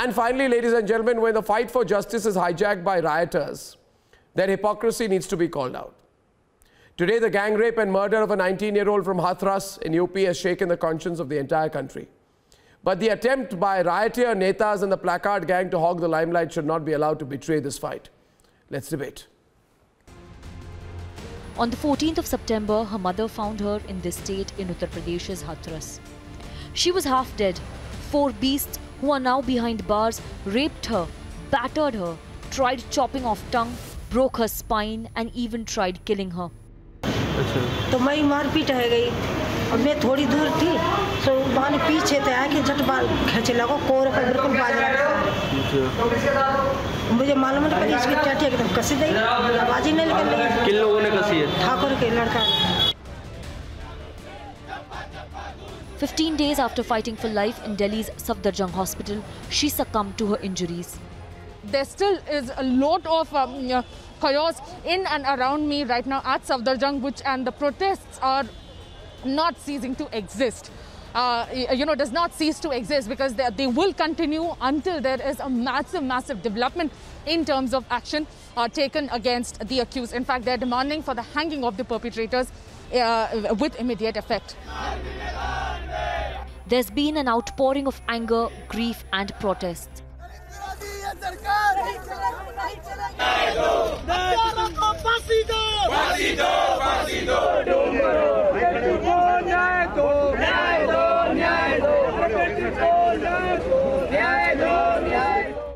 And finally, ladies and gentlemen, when the fight for justice is hijacked by rioters, their hypocrisy needs to be called out. Today, the gang rape and murder of a 19-year-old from Hathras in UP has shaken the conscience of the entire country. But the attempt by rioter netas and the placard gang to hog the limelight should not be allowed to betray this fight. Let's debate. On the 14th of September, her mother found her in this state in Uttar Pradesh's Hathras. She was half dead. 4 beasts who are now behind bars raped her, battered her, tried chopping off tongue, broke her spine and even tried killing her. तो मैं मारपीट है गई और मैं थोड़ी दूर थी तो बाने पीछे ते आके झट बाल खींच लगो कोर पर बिल्कुल बाजरा मुझे मालूम है पुलिस की टाटी एकदम कसी दी आवाज ही नहीं निकल रही किन लोगों ने कसी है ठाकुर के लड़का 15 days after fighting for life in Delhi's Safdarjung hospital, she succumbed to her injuries. There still is a lot of chaos in and around me right now at Safdarjung, and the protests are not ceasing to exist. Does not cease to exist because they will continue until there is a massive development in terms of action taken against the accused. In fact, they're demanding for the hanging of the perpetrators with immediate effect. There's been an outpouring of anger, grief and protests.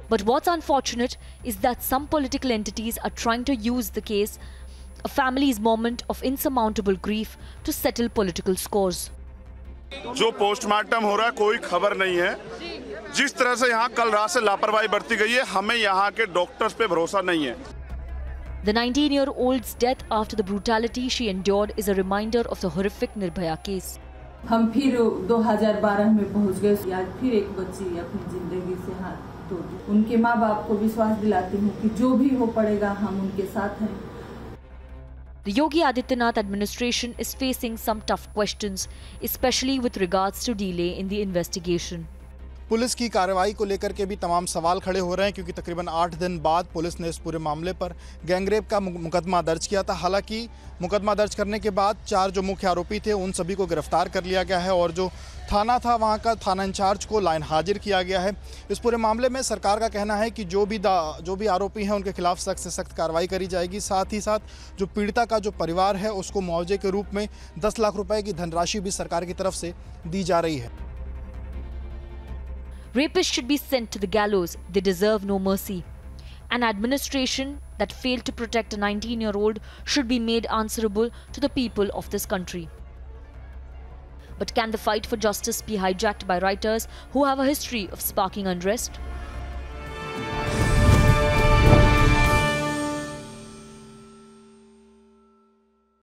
But what's unfortunate is that some political entities are trying to use the case, a family's moment of insurmountable grief, to settle political scores. जो postmortem हो रहा है कोई खबर नहीं है जिस तरह से यहाँ कल रात से लापरवाही बरती गई है हमें यहाँ के डॉक्टर्स पे भरोसा नहीं है The 19-year-old's death after the brutality she endured is a reminder of the horrific Nirbhaya case. हम फिर 2012 में पहुँच गए आज फिर एक बच्ची अपनी जिंदगी से हाथ धो दी उनके माँ बाप को विश्वास दिलाती हूँ कि जो भी हो पड़ेगा हम उनके साथ हैं The Yogi Adityanath administration is facing some tough questions, especially with regards to delay in the investigation. Police की कार्रवाई को लेकर के भी तमाम सवाल खड़े हो रहे हैं क्योंकि तकरीबन 8 दिन बाद पुलिस ने इस पूरे मामले पर गैंगरेप का मुकदमा दर्ज किया था। हालांकि मुकदमा दर्ज करने के बाद 4 जो मुख्य आरोपी थे उन सभी को गिरफ्तार कर लिया गया है और जो थाना था वहां का थाना इंचार्ज को लाइन हाजिर किया गया है। इस पूरे मामले में सरकार का कहना है कि जो भी आरोपी हैं उनके खिलाफ सख्त से सख्त कार्रवाई करी जाएगी। साथ ही साथ जो पीड़िता का जो परिवार है उसको मुआवजे के रूप में 10 लाख रुपए की धनराशि भी सरकार की तरफ से दी जा रही है। Rapists should be sent to the gallows. They deserve no mercy. An administration that failed to protect a 19-year-old should be made answerable to the people of this country. But can the fight for justice be hijacked by writers who have a history of sparking unrest?